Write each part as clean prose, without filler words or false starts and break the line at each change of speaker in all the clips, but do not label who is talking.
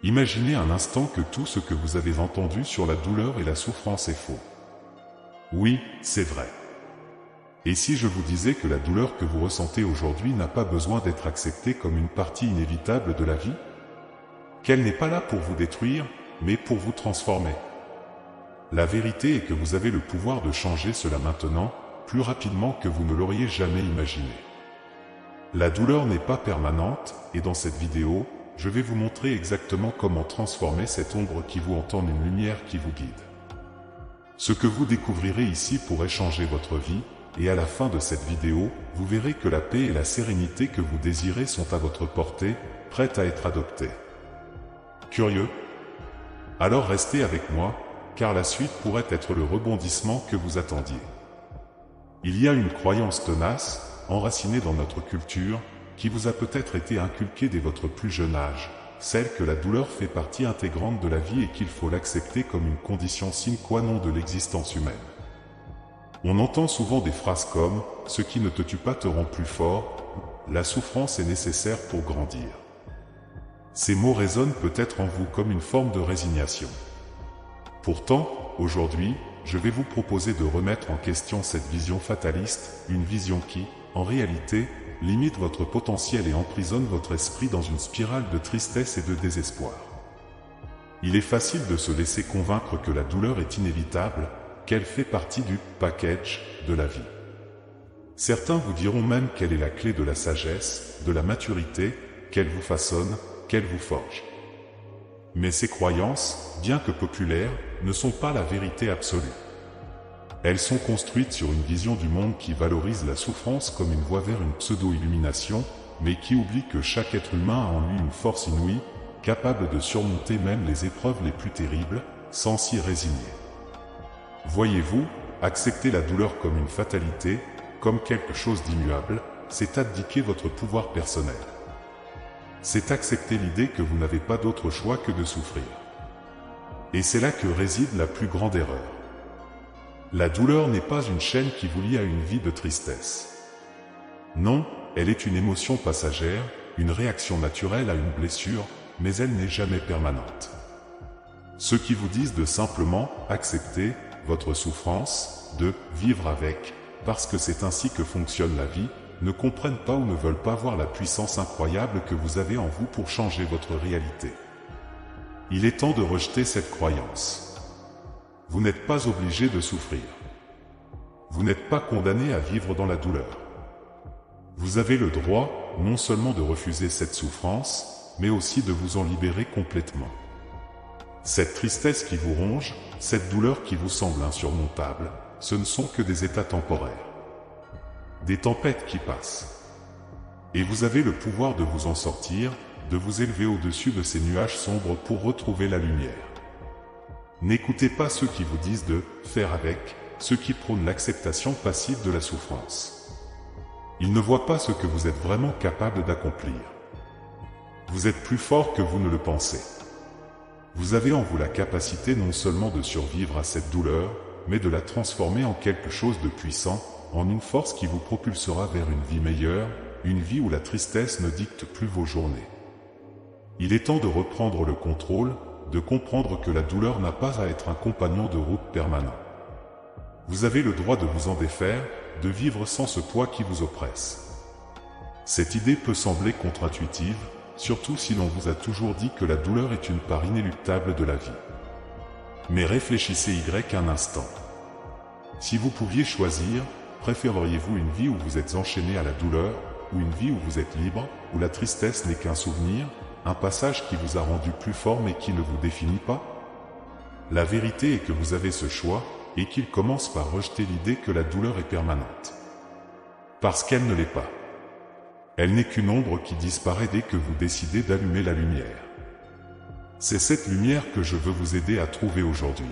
Imaginez un instant que tout ce que vous avez entendu sur la douleur et la souffrance est faux. Oui, c'est vrai. Et si je vous disais que la douleur que vous ressentez aujourd'hui n'a pas besoin d'être acceptée comme une partie inévitable de la vie? Qu'elle n'est pas là pour vous détruire, mais pour vous transformer. La vérité est que vous avez le pouvoir de changer cela maintenant, plus rapidement que vous ne l'auriez jamais imaginé. La douleur n'est pas permanente, et dans cette vidéo, je vais vous montrer exactement comment transformer cette ombre qui vous hante en une lumière qui vous guide. Ce que vous découvrirez ici pourrait changer votre vie, et à la fin de cette vidéo, vous verrez que la paix et la sérénité que vous désirez sont à votre portée, prêtes à être adoptées. Curieux? Alors restez avec moi, car la suite pourrait être le rebondissement que vous attendiez. Il y a une croyance tenace, enracinée dans notre culture, qui vous a peut-être été inculquée dès votre plus jeune âge, celle que la douleur fait partie intégrante de la vie et qu'il faut l'accepter comme une condition sine qua non de l'existence humaine. On entend souvent des phrases comme « ce qui ne te tue pas te rend plus fort » ou « la souffrance est nécessaire pour grandir ». Ces mots résonnent peut-être en vous comme une forme de résignation. Pourtant, aujourd'hui, je vais vous proposer de remettre en question cette vision fataliste, une vision qui, en réalité, limite votre potentiel et emprisonne votre esprit dans une spirale de tristesse et de désespoir. Il est facile de se laisser convaincre que la douleur est inévitable, qu'elle fait partie du package de la vie. Certains vous diront même qu'elle est la clé de la sagesse, de la maturité, qu'elle vous façonne, qu'elle vous forge. Mais ces croyances, bien que populaires, ne sont pas la vérité absolue. Elles sont construites sur une vision du monde qui valorise la souffrance comme une voie vers une pseudo-illumination, mais qui oublie que chaque être humain a en lui une force inouïe, capable de surmonter même les épreuves les plus terribles, sans s'y résigner. Voyez-vous, accepter la douleur comme une fatalité, comme quelque chose d'immuable, c'est abdiquer votre pouvoir personnel. C'est accepter l'idée que vous n'avez pas d'autre choix que de souffrir. Et c'est là que réside la plus grande erreur. La douleur n'est pas une chaîne qui vous lie à une vie de tristesse. Non, elle est une émotion passagère, une réaction naturelle à une blessure, mais elle n'est jamais permanente. Ceux qui vous disent de simplement accepter votre souffrance, de vivre avec, parce que c'est ainsi que fonctionne la vie, ne comprennent pas ou ne veulent pas voir la puissance incroyable que vous avez en vous pour changer votre réalité. Il est temps de rejeter cette croyance. Vous n'êtes pas obligé de souffrir. Vous n'êtes pas condamné à vivre dans la douleur. Vous avez le droit, non seulement de refuser cette souffrance, mais aussi de vous en libérer complètement. Cette tristesse qui vous ronge, cette douleur qui vous semble insurmontable, ce ne sont que des états temporaires. Des tempêtes qui passent. Et vous avez le pouvoir de vous en sortir, de vous élever au-dessus de ces nuages sombres pour retrouver la lumière. N'écoutez pas ceux qui vous disent de faire avec, ceux qui prônent l'acceptation passive de la souffrance. Ils ne voient pas ce que vous êtes vraiment capable d'accomplir. Vous êtes plus fort que vous ne le pensez. Vous avez en vous la capacité non seulement de survivre à cette douleur, mais de la transformer en quelque chose de puissant, en une force qui vous propulsera vers une vie meilleure, une vie où la tristesse ne dicte plus vos journées. Il est temps de reprendre le contrôle, de comprendre que la douleur n'a pas à être un compagnon de route permanent. Vous avez le droit de vous en défaire, de vivre sans ce poids qui vous oppresse. Cette idée peut sembler contre-intuitive, surtout si l'on vous a toujours dit que la douleur est une part inéluctable de la vie. Mais réfléchissez un instant. Si vous pouviez choisir, préféreriez-vous une vie où vous êtes enchaîné à la douleur, ou une vie où vous êtes libre, où la tristesse n'est qu'un souvenir, un passage qui vous a rendu plus fort mais qui ne vous définit pas? La vérité est que vous avez ce choix, et qu'il commence par rejeter l'idée que la douleur est permanente. Parce qu'elle ne l'est pas. Elle n'est qu'une ombre qui disparaît dès que vous décidez d'allumer la lumière. C'est cette lumière que je veux vous aider à trouver aujourd'hui.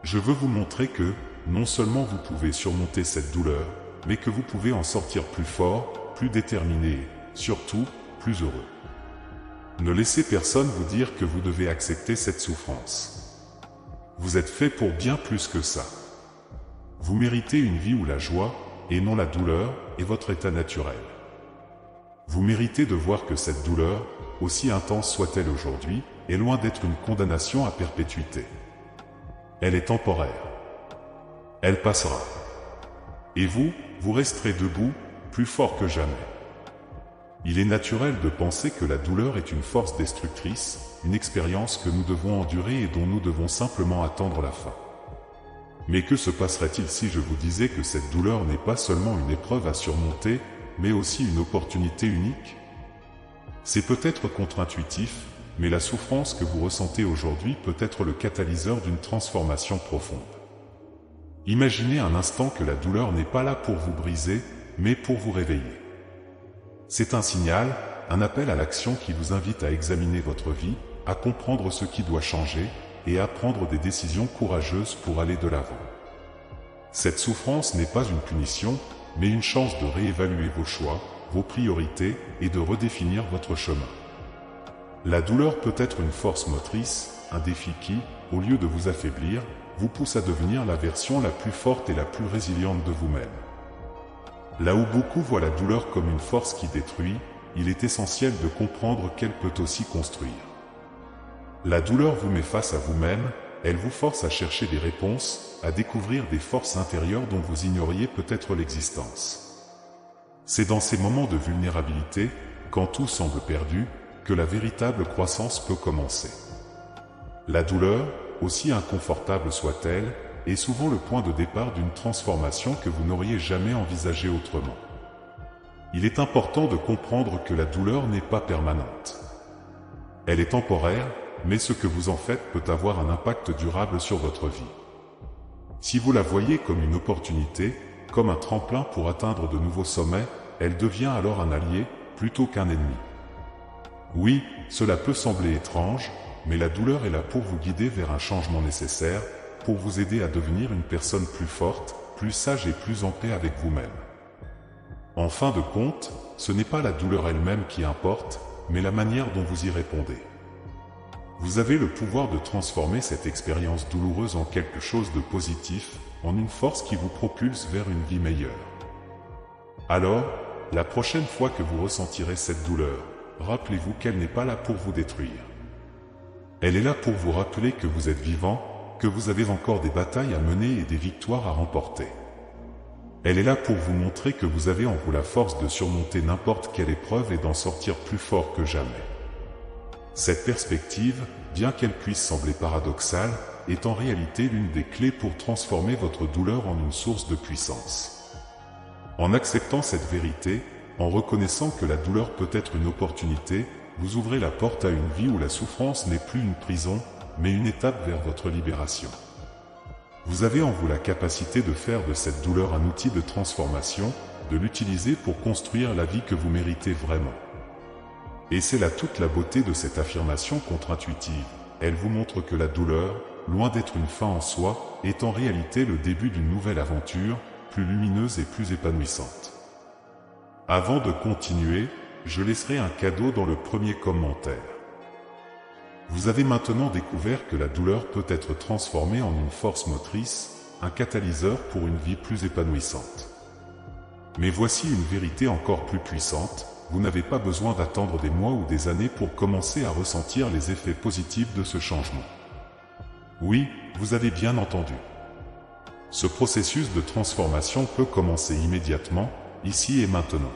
Je veux vous montrer que, non seulement vous pouvez surmonter cette douleur, mais que vous pouvez en sortir plus fort, plus déterminé et, surtout, plus heureux. Ne laissez personne vous dire que vous devez accepter cette souffrance. Vous êtes fait pour bien plus que ça. Vous méritez une vie où la joie, et non la douleur, est votre état naturel. Vous méritez de voir que cette douleur, aussi intense soit-elle aujourd'hui, est loin d'être une condamnation à perpétuité. Elle est temporaire. Elle passera. Et vous, vous resterez debout, plus fort que jamais. Il est naturel de penser que la douleur est une force destructrice, une expérience que nous devons endurer et dont nous devons simplement attendre la fin. Mais que se passerait-il si je vous disais que cette douleur n'est pas seulement une épreuve à surmonter, mais aussi une opportunité unique? C'est peut-être contre-intuitif, mais la souffrance que vous ressentez aujourd'hui peut être le catalyseur d'une transformation profonde. Imaginez un instant que la douleur n'est pas là pour vous briser, mais pour vous réveiller. C'est un signal, un appel à l'action qui vous invite à examiner votre vie, à comprendre ce qui doit changer, et à prendre des décisions courageuses pour aller de l'avant. Cette souffrance n'est pas une punition, mais une chance de réévaluer vos choix, vos priorités, et de redéfinir votre chemin. La douleur peut être une force motrice, un défi qui, au lieu de vous affaiblir, vous pousse à devenir la version la plus forte et la plus résiliente de vous-même. Là où beaucoup voient la douleur comme une force qui détruit, il est essentiel de comprendre qu'elle peut aussi construire. La douleur vous met face à vous-même, elle vous force à chercher des réponses, à découvrir des forces intérieures dont vous ignoriez peut-être l'existence. C'est dans ces moments de vulnérabilité, quand tout semble perdu, que la véritable croissance peut commencer. La douleur, aussi inconfortable soit-elle, est souvent le point de départ d'une transformation que vous n'auriez jamais envisagée autrement. Il est important de comprendre que la douleur n'est pas permanente. Elle est temporaire, mais ce que vous en faites peut avoir un impact durable sur votre vie. Si vous la voyez comme une opportunité, comme un tremplin pour atteindre de nouveaux sommets, elle devient alors un allié, plutôt qu'un ennemi. Oui, cela peut sembler étrange, mais la douleur est là pour vous guider vers un changement nécessaire, pour vous aider à devenir une personne plus forte, plus sage et plus en paix avec vous-même. En fin de compte, ce n'est pas la douleur elle-même qui importe, mais la manière dont vous y répondez. Vous avez le pouvoir de transformer cette expérience douloureuse en quelque chose de positif, en une force qui vous propulse vers une vie meilleure. Alors, la prochaine fois que vous ressentirez cette douleur, rappelez-vous qu'elle n'est pas là pour vous détruire. Elle est là pour vous rappeler que vous êtes vivant, que vous avez encore des batailles à mener et des victoires à remporter. Elle est là pour vous montrer que vous avez en vous la force de surmonter n'importe quelle épreuve et d'en sortir plus fort que jamais. Cette perspective, bien qu'elle puisse sembler paradoxale, est en réalité l'une des clés pour transformer votre douleur en une source de puissance. En acceptant cette vérité, en reconnaissant que la douleur peut être une opportunité, vous ouvrez la porte à une vie où la souffrance n'est plus une prison, mais une étape vers votre libération. Vous avez en vous la capacité de faire de cette douleur un outil de transformation, de l'utiliser pour construire la vie que vous méritez vraiment. Et c'est là toute la beauté de cette affirmation contre-intuitive. Elle vous montre que la douleur, loin d'être une fin en soi, est en réalité le début d'une nouvelle aventure, plus lumineuse et plus épanouissante. Avant de continuer, je laisserai un cadeau dans le premier commentaire. Vous avez maintenant découvert que la douleur peut être transformée en une force motrice, un catalyseur pour une vie plus épanouissante. Mais voici une vérité encore plus puissante, vous n'avez pas besoin d'attendre des mois ou des années pour commencer à ressentir les effets positifs de ce changement. Oui, vous avez bien entendu. Ce processus de transformation peut commencer immédiatement, ici et maintenant.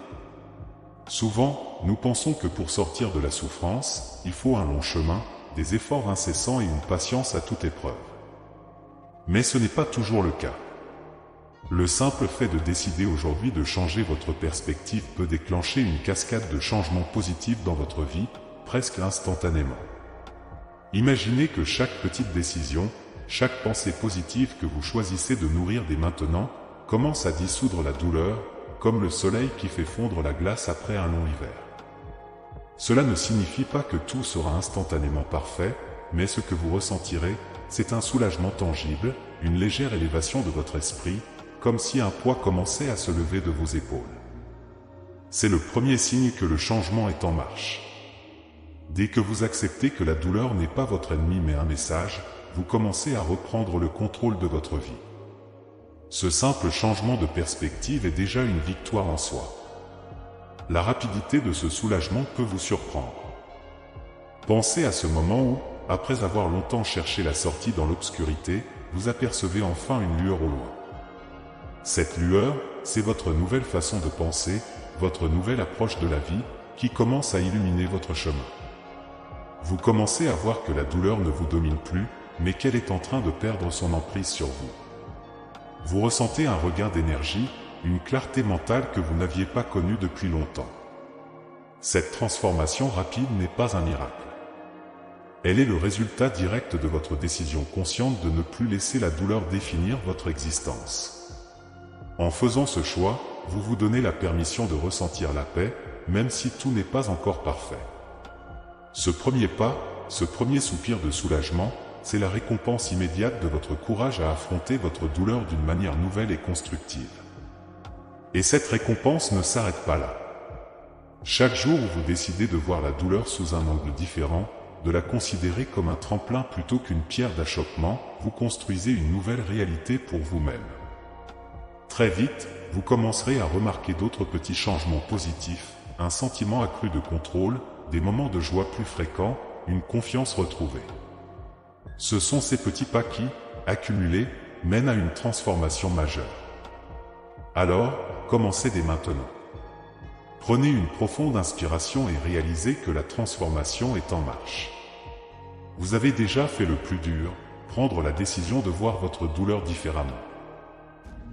Souvent, nous pensons que pour sortir de la souffrance, il faut un long chemin, des efforts incessants et une patience à toute épreuve. Mais ce n'est pas toujours le cas. Le simple fait de décider aujourd'hui de changer votre perspective peut déclencher une cascade de changements positifs dans votre vie, presque instantanément. Imaginez que chaque petite décision, chaque pensée positive que vous choisissez de nourrir dès maintenant, commence à dissoudre la douleur, comme le soleil qui fait fondre la glace après un long hiver. Cela ne signifie pas que tout sera instantanément parfait, mais ce que vous ressentirez, c'est un soulagement tangible, une légère élévation de votre esprit, comme si un poids commençait à se lever de vos épaules. C'est le premier signe que le changement est en marche. Dès que vous acceptez que la douleur n'est pas votre ennemi mais un message, vous commencez à reprendre le contrôle de votre vie. Ce simple changement de perspective est déjà une victoire en soi. La rapidité de ce soulagement peut vous surprendre. Pensez à ce moment où, après avoir longtemps cherché la sortie dans l'obscurité, vous apercevez enfin une lueur au loin. Cette lueur, c'est votre nouvelle façon de penser, votre nouvelle approche de la vie, qui commence à illuminer votre chemin. Vous commencez à voir que la douleur ne vous domine plus, mais qu'elle est en train de perdre son emprise sur vous. Vous ressentez un regain d'énergie, une clarté mentale que vous n'aviez pas connue depuis longtemps. Cette transformation rapide n'est pas un miracle. Elle est le résultat direct de votre décision consciente de ne plus laisser la douleur définir votre existence. En faisant ce choix, vous vous donnez la permission de ressentir la paix, même si tout n'est pas encore parfait. Ce premier pas, ce premier soupir de soulagement, c'est la récompense immédiate de votre courage à affronter votre douleur d'une manière nouvelle et constructive. Et cette récompense ne s'arrête pas là. Chaque jour où vous décidez de voir la douleur sous un angle différent, de la considérer comme un tremplin plutôt qu'une pierre d'achoppement, vous construisez une nouvelle réalité pour vous-même. Très vite, vous commencerez à remarquer d'autres petits changements positifs, un sentiment accru de contrôle, des moments de joie plus fréquents, une confiance retrouvée. Ce sont ces petits pas qui, accumulés, mènent à une transformation majeure. Alors, commencez dès maintenant. Prenez une profonde inspiration et réalisez que la transformation est en marche. Vous avez déjà fait le plus dur, prendre la décision de voir votre douleur différemment.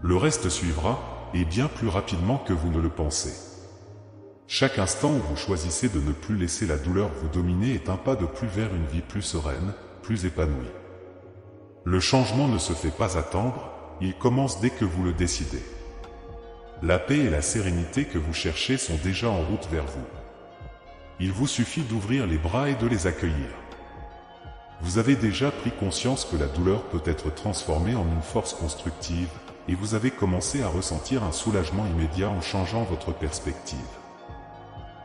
Le reste suivra, et bien plus rapidement que vous ne le pensez. Chaque instant où vous choisissez de ne plus laisser la douleur vous dominer est un pas de plus vers une vie plus sereine, plus épanouie. Le changement ne se fait pas attendre, il commence dès que vous le décidez. La paix et la sérénité que vous cherchez sont déjà en route vers vous. Il vous suffit d'ouvrir les bras et de les accueillir. Vous avez déjà pris conscience que la douleur peut être transformée en une force constructive, et vous avez commencé à ressentir un soulagement immédiat en changeant votre perspective.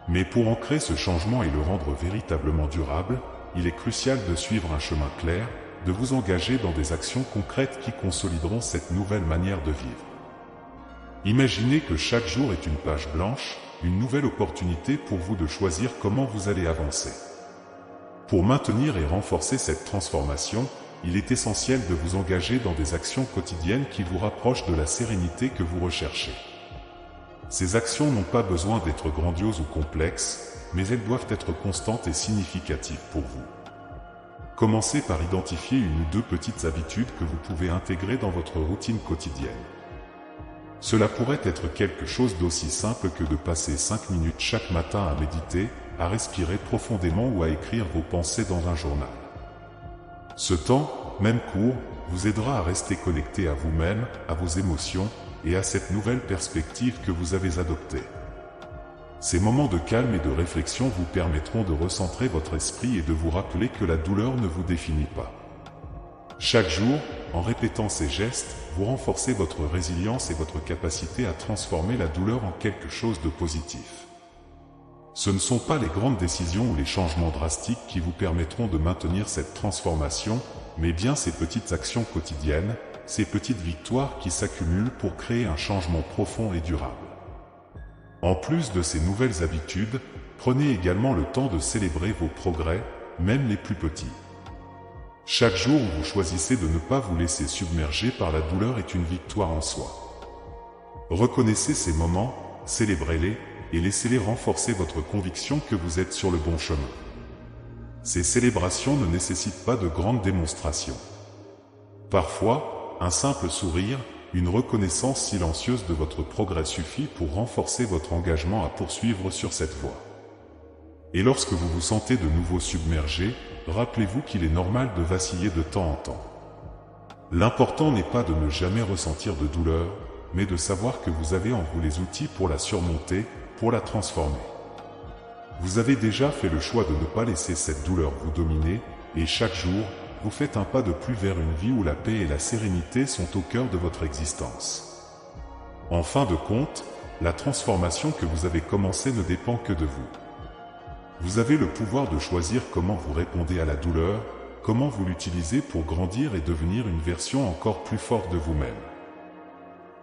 Mais pour ancrer ce changement et le rendre véritablement durable, il est crucial de suivre un chemin clair, de vous engager dans des actions concrètes qui consolideront cette nouvelle manière de vivre. Imaginez que chaque jour est une page blanche, une nouvelle opportunité pour vous de choisir comment vous allez avancer. Pour maintenir et renforcer cette transformation, il est essentiel de vous engager dans des actions quotidiennes qui vous rapprochent de la sérénité que vous recherchez. Ces actions n'ont pas besoin d'être grandioses ou complexes, mais elles doivent être constantes et significatives pour vous. Commencez par identifier une ou deux petites habitudes que vous pouvez intégrer dans votre routine quotidienne. Cela pourrait être quelque chose d'aussi simple que de passer 5 minutes chaque matin à méditer, à respirer profondément ou à écrire vos pensées dans un journal. Ce temps, même court, vous aidera à rester connecté à vous-même, à vos émotions et à cette nouvelle perspective que vous avez adoptée. Ces moments de calme et de réflexion vous permettront de recentrer votre esprit et de vous rappeler que la douleur ne vous définit pas. Chaque jour, en répétant ces gestes, vous renforcez votre résilience et votre capacité à transformer la douleur en quelque chose de positif. Ce ne sont pas les grandes décisions ou les changements drastiques qui vous permettront de maintenir cette transformation, mais bien ces petites actions quotidiennes, ces petites victoires qui s'accumulent pour créer un changement profond et durable. En plus de ces nouvelles habitudes, prenez également le temps de célébrer vos progrès, même les plus petits. Chaque jour où vous choisissez de ne pas vous laisser submerger par la douleur est une victoire en soi. Reconnaissez ces moments, célébrez-les, et laissez-les renforcer votre conviction que vous êtes sur le bon chemin. Ces célébrations ne nécessitent pas de grandes démonstrations. Parfois, un simple sourire, une reconnaissance silencieuse de votre progrès suffit pour renforcer votre engagement à poursuivre sur cette voie. Et lorsque vous vous sentez de nouveau submergé, rappelez-vous qu'il est normal de vaciller de temps en temps. L'important n'est pas de ne jamais ressentir de douleur, mais de savoir que vous avez en vous les outils pour la surmonter, pour la transformer. Vous avez déjà fait le choix de ne pas laisser cette douleur vous dominer, et chaque jour, vous faites un pas de plus vers une vie où la paix et la sérénité sont au cœur de votre existence. En fin de compte, la transformation que vous avez commencée ne dépend que de vous. Vous avez le pouvoir de choisir comment vous répondez à la douleur, comment vous l'utilisez pour grandir et devenir une version encore plus forte de vous-même.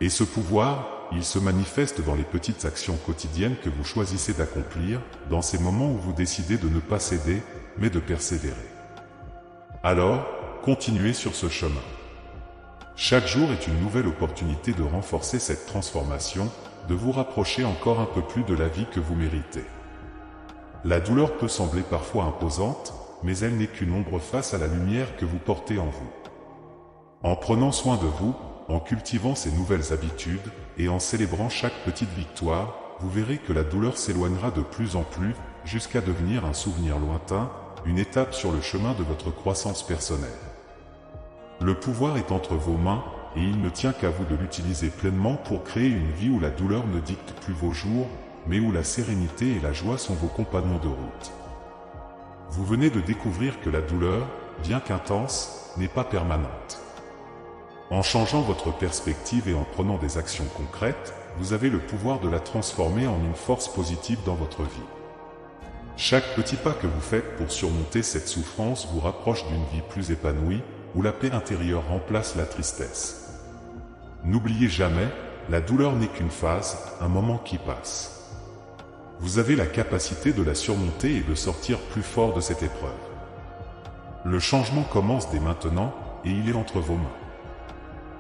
Et ce pouvoir, il se manifeste dans les petites actions quotidiennes que vous choisissez d'accomplir, dans ces moments où vous décidez de ne pas céder, mais de persévérer. Alors, continuez sur ce chemin. Chaque jour est une nouvelle opportunité de renforcer cette transformation, de vous rapprocher encore un peu plus de la vie que vous méritez. La douleur peut sembler parfois imposante, mais elle n'est qu'une ombre face à la lumière que vous portez en vous. En prenant soin de vous, en cultivant ces nouvelles habitudes, et en célébrant chaque petite victoire, vous verrez que la douleur s'éloignera de plus en plus, jusqu'à devenir un souvenir lointain, une étape sur le chemin de votre croissance personnelle. Le pouvoir est entre vos mains, et il ne tient qu'à vous de l'utiliser pleinement pour créer une vie où la douleur ne dicte plus vos jours, mais où la sérénité et la joie sont vos compagnons de route. Vous venez de découvrir que la douleur, bien qu'intense, n'est pas permanente. En changeant votre perspective et en prenant des actions concrètes, vous avez le pouvoir de la transformer en une force positive dans votre vie. Chaque petit pas que vous faites pour surmonter cette souffrance vous rapproche d'une vie plus épanouie, où la paix intérieure remplace la tristesse. N'oubliez jamais, la douleur n'est qu'une phase, un moment qui passe. Vous avez la capacité de la surmonter et de sortir plus fort de cette épreuve. Le changement commence dès maintenant, et il est entre vos mains.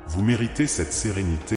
Vous méritez cette sérénité